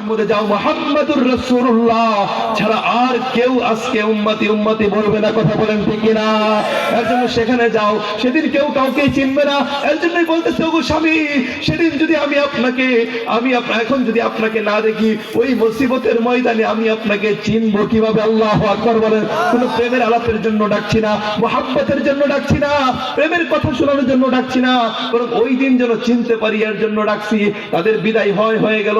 মধ্যে যাও মুহাম্মাদুর রাসূলুল্লাহ ছাড়া আর কেউ আজকে উম্মতি উম্মতি বলবে না, কথা বলেন ঠিক কিনা? এর জন্য সেখানে যাও, সেদিন কেউ কাউকে চিনবে না। এর জন্যই বলতেছে ওগো স্বামী, সেদিন যদি আমি এখন যদি আপনাকে না দেখি ওই মুসিবতের ময়দানে আমি আপনাকে চিনবো কিভাবে? আল্লাহু আকবার বলেন। কোনো প্রেমের আলাপের জন্য ডাকছি না, মুহাব্বতের জন্য ডাকছি না, প্রেমের কথা শোনানোর জন্য ডাকছি না, বরং ওই দিন যেন চিনতে পারি এর জন্য ডাকছি। তাদের বিদায় হয়ে গেল।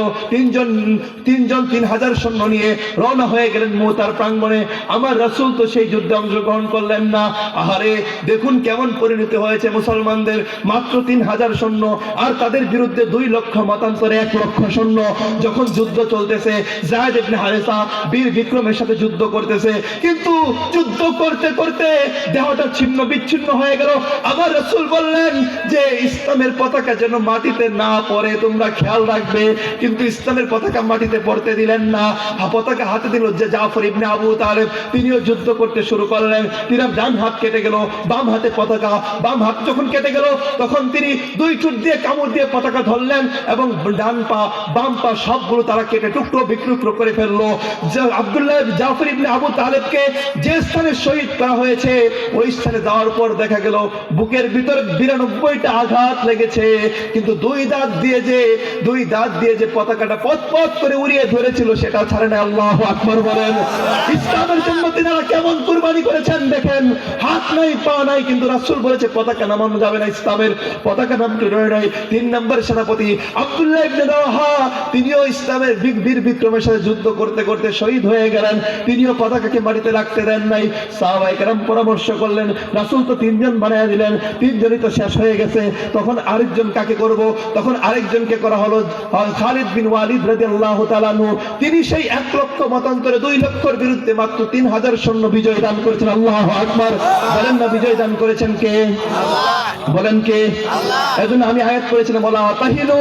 তিনজন 3000 সৈন্য নিয়ে রওনা হয়ে গেলেন মুতার প্রাঙ্গণে। আমার রাসূল তো সেই যুদ্ধে অংশগ্রহণ করলেন না। আহারে, দেখুন কেমন পরিণতি হয়েছে মুসলমানদের। মাত্র 3000 সৈন্য আর তাদের বিরুদ্ধে 2 লক্ষ মতান্তরে 1 লক্ষ সৈন্য। যখন যুদ্ধ চলতেছে, যায়েদ ইবনে হারেসা বীর বিক্রমের সাথে যুদ্ধ করতেছে, কিন্তু যুদ্ধ করতে করতে দেহটা ছিন্ন বিচ্ছিন্ন হয়ে গেল। আমার রাসূল বললেন যে ইসলামের পতাকা যেন মাটিতে না পড়ে, তোমরা খেয়াল রাখবে। কিন্তু ইসলামের পতাকা মাটিতে পড়তে দিলেন না। পতাকা হাতে দিল যে জাফর ইবনে আবু তালেব, তিনিও যুদ্ধ করতে শুরু করলেন। তিনার ডান হাত কেটে গেল, বাম হাতে পতাকা। বাম হাত যখন কেটে গেল তখন তিনি 2 ঠোঁট দিয়ে কামড় দিয়ে পতাকা ধরলেন এবং ডান পা বাম পা সবগুলো তারা কেটে টুকরো বিটুকরো করে ফেললো। আব্দুল্লাহ জাফর ইবনে আবু তালেবকে যে স্থানে শহীদ করা হয়েছে ওই স্থানে যাওয়ার পর দেখা গেল বুকের ভিতর 92টা আঘাত লেগেছে, কিন্তু 2 দাঁত দিয়ে যে পতাকাটা পথ করে উড়িয়ে ধরেছিল সেটা ছাড়ে না। আল্লাহু আকবার বলেন। ইসলামের জন্য তিনারা কেমন কুরবানি করেছেন দেখেন। হাত নাই পা নাই, কিন্তু রাসূল বলেছে পতাকা নামানো যাবে না, ইসলামের পতাকা নামতে রয়ে নাই। 3 নম্বর সেনাপতি আব্দুল্লাহ ইবনে রাওয়াহা, তিনিও ইসলামের বীর বিক্রমের সাথে যুদ্ধ করতে করতে শহীদ হয়ে গেলেন। তিনিও পতাকাকে মাটিতে রাখতে দেন নাই। সাহাবায়ে কেরাম পরামর্শ করলেন, রাসূল তো 3 জন বানায়া দিলেন, 3 জনই তো শেষ হয়ে গেছে, তখন আরেকজন কাকে করব? তখন আরেকজনকে করা হলো খালিদ বিন ওয়ালিদ রাদিয়াল্লাহু তাআলা আনহু। তিনি সেই 1 লক্ষ মতান্তরে 2 লক্ষের বিরুদ্ধে মাত্র 3000 সৈন্য বিজয় দান করেছেন। আল্লাহু আকবার বলেন না, বিজয় দান করেছেন কে? বলেন কে? এজন্য আমি আয়াত করেছিলাম, ওয়ালা তাহিনু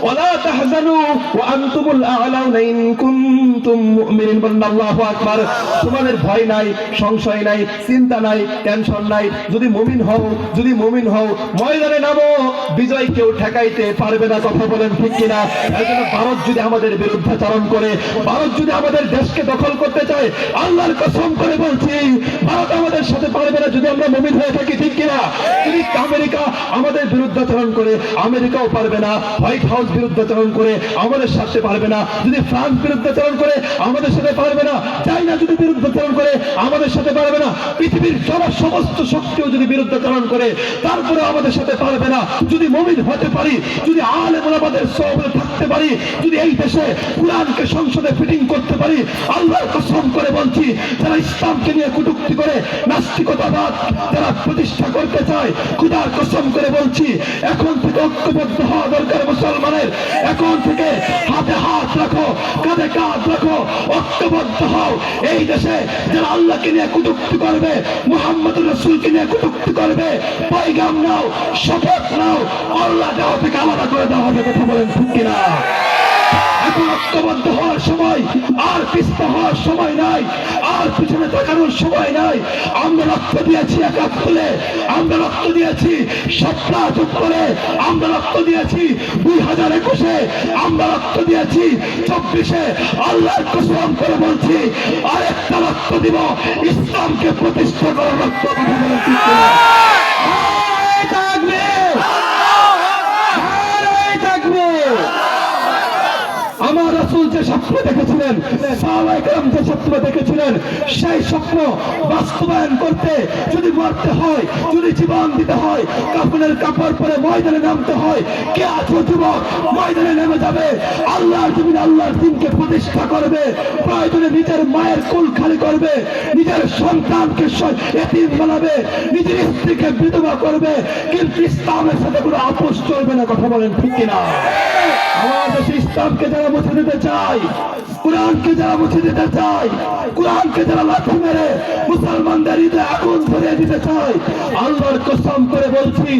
ওয়ালা তাহজানু ওয়া আনতুমুল আ'লাউনা ইন কুনতুম মুমিনিন। বলেন আল্লাহু আকবার। তোমাদের ভয় নাই, সংশয় নাই, চিন্তা নাই, টেনশন নাই। যদি মুমিন হও ময়দানে নামো, বিজয় কেউ ঠেকাইতে পারবে না, কথা বলেন ঠিক কিনা? এজন্য ভারত যদি আমাদের বিরুদ্ধাচরণ করে, ভারত যদি আমাদের দেশকে দখল করতে চায়, আল্লাহর কসম করে বলছি ভারত আমাদের সাথে পারবে না যদি আমরা মুমিন হয়ে থাকি, ঠিক কিনা? যদি আমেরিকা আমাদের বিরুদ্ধাচরণ করে, আমেরিকাও পারবে না। হোয়াইট হাউস বিরুদ্ধাচরণ করে আমাদের সাথে পারবে না। যদি ফ্রান্স বিরুদ্ধাচরণ করে আমাদের সাথে পারবে না। চাইনা যদি বিরুদ্ধাচরণ করে আমাদের সাথে পারবে না। পৃথিবীর সমস্ত শক্তিও যদি বিরুদ্ধাচরণ করে তারপরে আমাদের সাথে পারবে না। যদি মুমিন হতে পারি, যদি আলেম ওলামাদের সহবতে থাকতে পারি, যদি এই দেশে কুরআনকে সংসদে ফিটিং করতে পারি, আল্লাহর কসম করে বলছি, যারা ইসলামকে নিয়ে কটূক্তি করে নাস্তিকতাবাদ যারা প্রতিষ্ঠা করতে চায়, খোদার কসম করে বলছি এখন থেকে ঐক্যবদ্ধ হওয়া দরকার মুসলমানের। এখন থেকে হাতে হাত রাখো, কাঁধে কাঁধ রাখো, ঐক্যবদ্ধ হও। এই দেশে যারা আল্লাহকে নিয়ে কটূক্তি করবে, মুহাম্মদুর রাসূলকে নিয়ে কটূক্তি করবে, পয়গাম নাও, শপথ নাও, আল্লাহ দেওয়া থেকে আলাদা করে দেওয়া হবে, কথা বলেন ঠিক কিনা? এখন ঐক্যবদ্ধ হওয়ার সময়, আর পিছপা হওয়ার সময় নাই, আর পিছনে তাকানোর সময় নাই। আমরা রক্ত দিয়েছি 71-এ, আমরা রক্ত দিয়েছি 17 করে, আমরা রক্ত দিয়েছি 2021-এ, আমরা রক্ত দিয়েছি 24-এ। আল্লাহর কসম করে বলছি আরেকটা রক্ত দিব, ইসলামকে প্রতিষ্ঠা করার রক্ত। কথা বলেন ঠিক কিনা? আমার রাসূল যে স্বপ্ন দেখেছিলেন, সাহাবায়ে কেরাম যে স্বপ্ন দেখেছিলেন, সেই স্বপ্ন বাস্তবায়ন করতে যদি মরতে হয়, যদি জীবন দিতে হয়, কাফনের কাপড় পরে ময়দানে নামতে হয়, কে আছো যুবক ময়দানে নেমে যাবে, আল্লাহর জমিনে আল্লাহর দ্বীনকে প্রতিষ্ঠা করবে, প্রয়োজনে নিজের মায়ের কোল খালি করবে, নিজের সন্তানকে এতিম বানাবে, নিজের স্ত্রীকে বিধবা করবে, কিন্তু ইসলামের সাথে কোনো আপোষ চলবে না, কথা বলেন ঠিক কিনা? আমার দেশে ইসলামকে যারা মুছে দিতে চায়, কুরআনকে যারা মুছে দিতে চায়, কুরআনকে যারা লাথি মেরে মুসলমানদের হৃদয়ে আগুন ধরিয়ে দিতে চায়, আল্লাহর কসম করে বলছি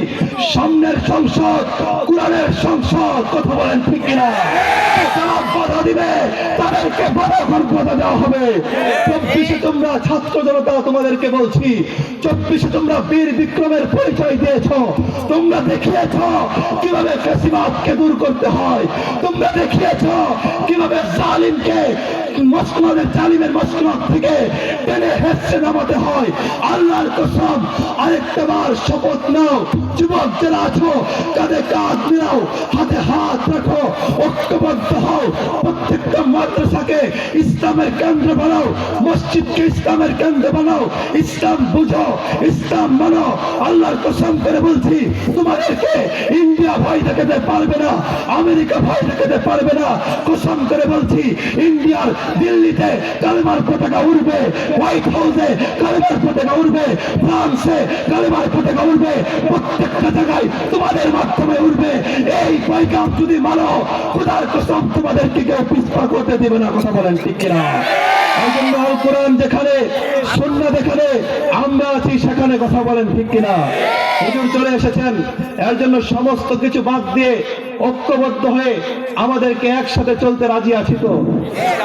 সামনের সংসদ কুরআনের সংসদ, কথা বলেন ঠিক কিনা? যারা বাধা দিবে তাদেরকে বাধা দেওয়া হবে। 24-এ তোমরা ছাত্র জনতা, তোমাদেরকে বলছি 24-এ তোমরা বীর বিক্রমের পরিচয় দিয়েছ, তোমরা দেখিয়েছ কিভাবে ফ্যাসিবাদকে দূর করতে হয়, তোমরা দেখিয়েছো কিভাবে জালিমকে মসনদের জালিমের মসনদ থেকে টেনে হেসে নামাতে হয়। আল্লাহর কসম, আরেকটা বার শপথ নাও, যুবক যারা আছো কাঁধে কাঁধ মিলাও, হাতে হাত রাখো, ঐক্যবদ্ধ হও, প্রত্যেকটা মাদ্রাসাকে ইসলামের কেন্দ্র বানাও, মসজিদকে ইসলামের কেন্দ্র বানাও, ইসলাম বুঝো, ইসলাম মানো। আল্লাহর কসম করে বলছি, তোমাদেরকে ইন্ডিয়া ভয় দেখাতে পারবে না, আমেরিকা ভয় দেখাতে পারবে না। কসম করে বলছি, ইন্ডিয়ার দিল্লিতে কালেমার পতাকা উড়বে, হোয়াইট হাউসে কালেমার পতাকা উড়বে, ফ্রান্সে কালেমার পতাকা উড়বে, প্রত্যেকটা জায়গায় তোমাদের মাধ্যমে উড়বে। এই পয়গাম যদি মানো, খোদার কসম তোমাদেরকে কেউ পিছপা করতে দেবে না। কথা বলেন ঠিক কিনা? এই জন্য আল কোরআন যেখানে, সুন্নাহ যেখানে, আমরা আছি সেখানে। কথা বলেন ঠিক কিনা? হুজুর চলে এসেছেন, এর জন্য সমস্ত কিছু বাদ দিয়ে ঐক্যবদ্ধ হয়ে আমাদেরকে একসাথে চলতে রাজি আছি। তো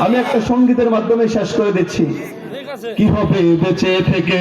আমি একটা সঙ্গীতের মাধ্যমে শেষ করে দিচ্ছি। কি হবে বেঁচে থেকে